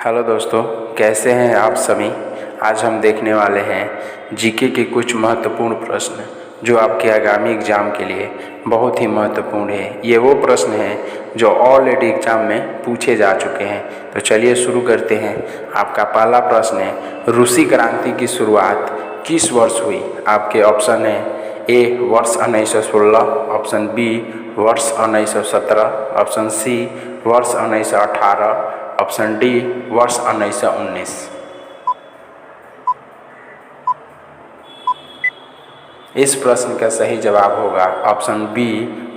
Hello दोस्तों, कैसे हैं आप सभी। आज हम देखने वाले हैं जीके के कुछ महत्वपूर्ण प्रश्न जो आपके आगामी एग्ज़ाम के लिए बहुत ही महत्वपूर्ण है। ये वो प्रश्न हैं जो ऑलरेडी एग्ज़ाम में पूछे जा चुके हैं। तो चलिए शुरू करते हैं। आपका पहला प्रश्न है, रूसी क्रांति की शुरुआत किस वर्ष हुई। आपके ऑप्शन है ए वर्ष 1916, ऑप्शन बी वर्ष 1917, ऑप्शन सी वर्ष 1918, ऑप्शन डी वर्ष 1919। इस प्रश्न का सही जवाब होगा ऑप्शन बी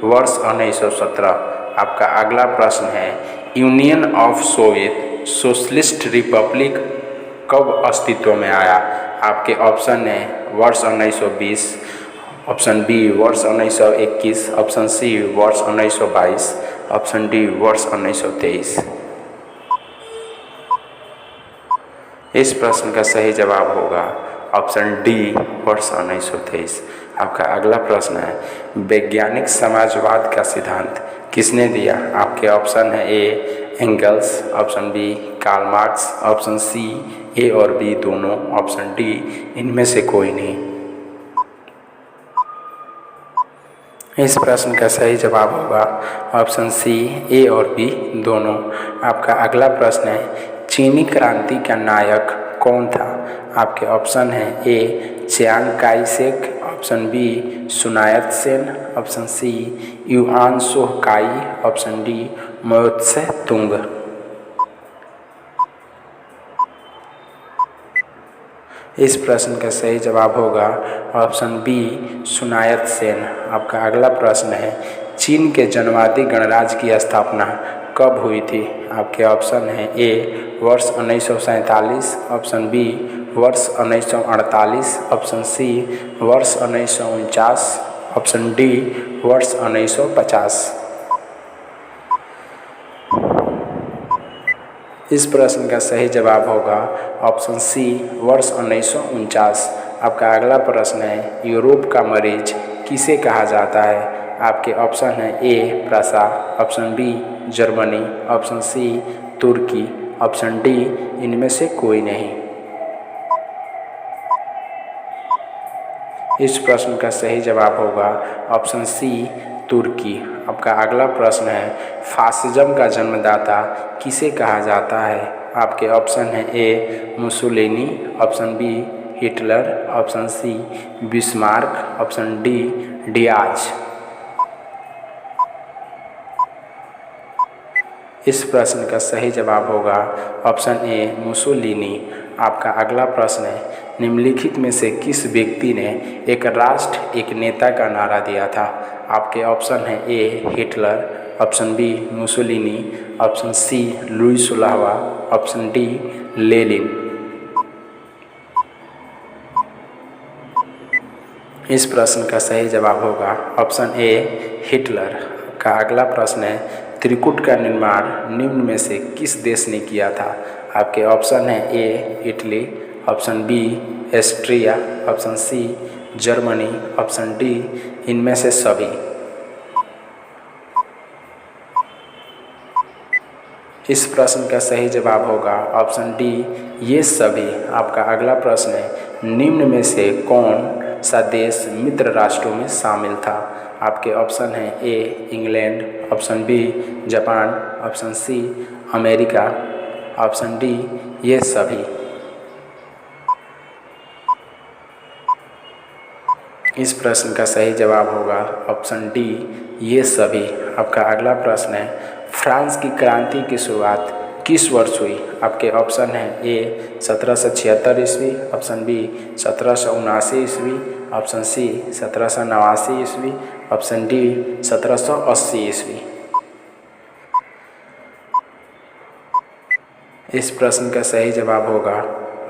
वर्ष 1917। आपका अगला प्रश्न है, union of Soviet socialist Republic कब अस्तित्व में आया। आपके ऑप्शन है वर्ष 1920, ऑप्शन बी वर्ष 1921, ऑप्शन सी वर्ष 1922, ऑप्शन डी वर्ष 1923। इस प्रश्न का सही जवाब होगा ऑप्शन डी वर्ष 1923। आपका अगला प्रश्न है, वैज्ञानिक समाजवाद का सिद्धांत किसने दिया। आपके ऑप्शन है A Engels, option B Karl Marx, option C A और बी दोनों, ऑप्शन डी इनमें से कोई नहीं। इस प्रश्न का सही जवाब होगा ऑप्शन सी ए और बी दोनों। आपका अगला प्रश्न है, चीनी क्रांति का नायक कौन था। आपके ऑप्शन हैं A Chiang Kai Shek, option B Sun Yat Sen, option C Yuan Shikai, option D माओ त्से तुंग। इस प्रश्न का सही जवाब होगा ऑप्शन बी सुनायत सेन। आपका अगला प्रश्न है, चीन के जनवादी गणराज्य की स्थापना कब हुई थी। आपके ऑप्शन हैं ए वर्ष 1947, ऑप्शन बी वर्ष 1948, ऑप्शन सी वर्ष 1949, ऑप्शन डी वर्ष 1950। इस प्रश्न का सही जवाब होगा ऑप्शन सी वर्ष 1949। आपका अगला प्रश्न है, यूरोप का मरीज किसे कहा जाता है। आपके ऑप्शन हैं A Prussia, option B Germany, option C Turkey, option D इनमें से कोई नहीं। इस प्रश्न का सही जवाब होगा ऑप्शन सी तुर्की। आपका अगला प्रश्न है, फासिज्म का जन्मदाता किसे कहा जाता है। आपके ऑप्शन हैं A Mussolini, option B Hitler, option C Bismarck, option D Diaz. इस प्रश्न का सही जवाब होगा ऑप्शन ए मुसोलिनी। आपका अगला प्रश्न है, निम्नलिखित में से किस व्यक्ति ने एक राष्ट्र एक नेता का नारा दिया था। आपके ऑप्शन हैं A Hitler, option B Mussolini, option C Louis सुलावा, ऑप्शन डी लेनिन। इस प्रश्न का सही जवाब होगा ऑप्शन ए हिटलर। का अगला प्रश्न है, त्रिकूट का निर्माण निम्न में से किस देश ने किया था। आपके ऑप्शन हैं A Italy, option B Austria, option C Germany, option D इनमें से सभी। इस प्रश्न का सही जवाब होगा ऑप्शन डी ये सभी। आपका अगला प्रश्न है, निम्न में से कौन सा देश मित्र राष्ट्रों में शामिल था। आपके ऑप्शन हैं A England, option B Japan, option C America, option D ये सभी। इस प्रश्न का सही जवाब होगा ऑप्शन डी ये सभी। आपका अगला प्रश्न है, फ्रांस की क्रांति की शुरुआत किस वर्ष हुई। आपके ऑप्शन हैं ए 1776 ईस्वी, ऑप्शन बी 1779 ईस्वी, ऑप्शन सी 1789 ईस्वी, ऑप्शन डी 1780 ईस्वी। इस प्रश्न का सही जवाब होगा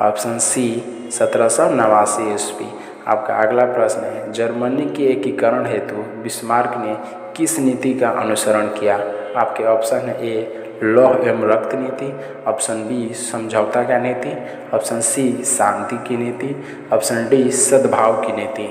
ऑप्शन सी 1789 ईस्वी। आपका अगला प्रश्न है, जर्मनी के एकीकरण हेतु बिस्मार्क ने किस नीति का अनुसरण किया। आपके ऑप्शन है ए लौह एवं रक्त नीति, ऑप्शन बी समझौता का नीति, ऑप्शन सी शांति की नीति, ऑप्शन डी सद्भाव की नीति।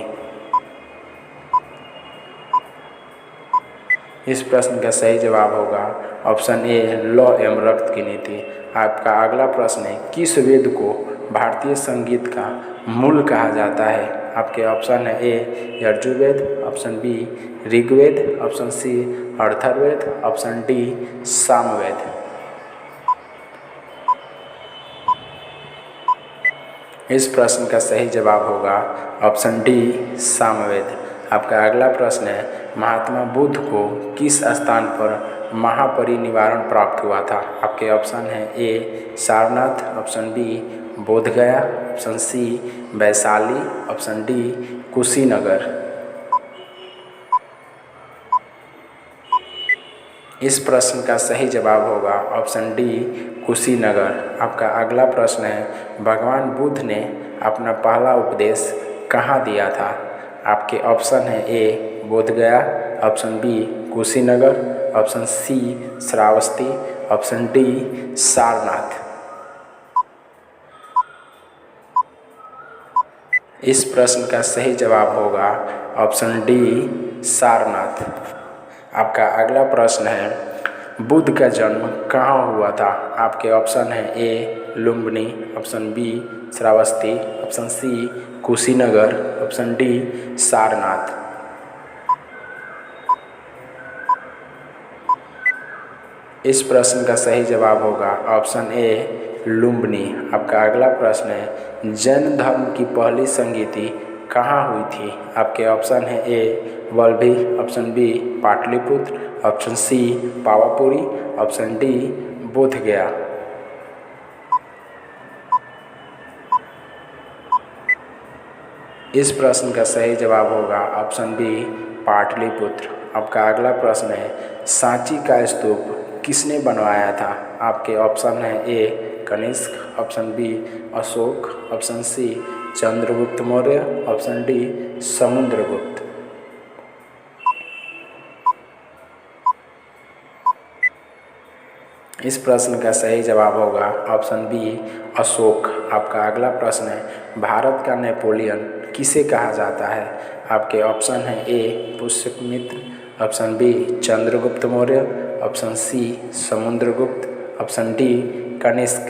इस प्रश्न का सही जवाब होगा ऑप्शन ए लौह एवं रक्त की नीति। आपका अगला प्रश्न है, किस वेद को भारतीय संगीत का मूल कहा जाता है? आपके ऑप्शन है A Yajurveda, option B Rigveda, option C Atharvaveda, option D Samaveda. इस प्रश्न का सही जवाब होगा ऑप्शन डी सामवेद। आपका अगला प्रश्न है, महात्मा बुद्ध को किस स्थान पर महापरिनिर्वाण प्राप्त हुआ था? आपके ऑप्शन है A Sarnath, option B Bodhgaya, option C Vaishali, option D Kushinagar. इस प्रश्न का सही जवाब होगा ऑप्शन डी कुशीनगर। आपका अगला प्रश्न है, भगवान बुद्ध ने अपना पहला उपदेश कहाँ दिया था? आपके ऑप्शन है A Bodhgaya, option B Kushinagar, option C Shravasti, option D Sarnath. इस प्रश्न का सही जवाब होगा ऑप्शन डी सारनाथ। आपका अगला प्रश्न है, बुद्ध का जन्म कहाँ हुआ था? आपके ऑप्शन है A Lumbini, option B Shravasti, option C Kushinagar, option D Sarnath. इस प्रश्न का सही जवाब होगा ऑप्शन ए लुम्बिनी। आपका अगला प्रश्न है, जैन धर्म की पहली संगीति कहाँ हुई थी? आपके ऑप्शन है A Vallabhi, option B Pataliputra, option C Pavapuri, option D Bodhgaya. इस प्रश्न का सही जवाब होगा ऑप्शन बी पाटलिपुत्र। आपका अगला प्रश्न है, सांची का स्तूप किसने बनवाया था? आपके ऑप्शन है A Kanishka, option B Ashoka, option C Chandragupta Maurya, option D Samudragupta. इस प्रश्न का सही जवाब होगा ऑप्शन बी अशोक। आपका अगला प्रश्न है, भारत का नेपोलियन किसे कहा जाता है? आपके ऑप्शन है A Pushyamitra, option B Chandragupta Maurya, option C Samudragupta, option D Kanishka.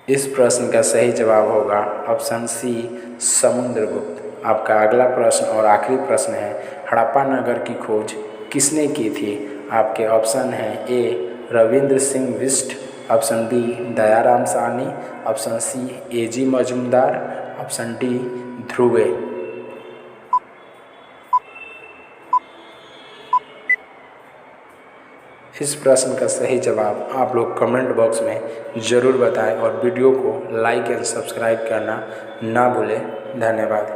इस प्रश्न का सही जवाब होगा ऑप्शन सी समुद्रगुप्त। आपका अगला प्रश्न और आखिरी प्रश्न है, हड़प्पा नगर की खोज किसने की थी? आपके ऑप्शन हैं A Ravindra Singh Bisht, option B Dayaram Sahni, option C A G. Majumdar, option D Dhruve. इस प्रश्न का सही जवाब आप लोग कमेंट बॉक्स में ज़रूर बताएं और वीडियो को लाइक एंड सब्सक्राइब करना ना भूलें। धन्यवाद।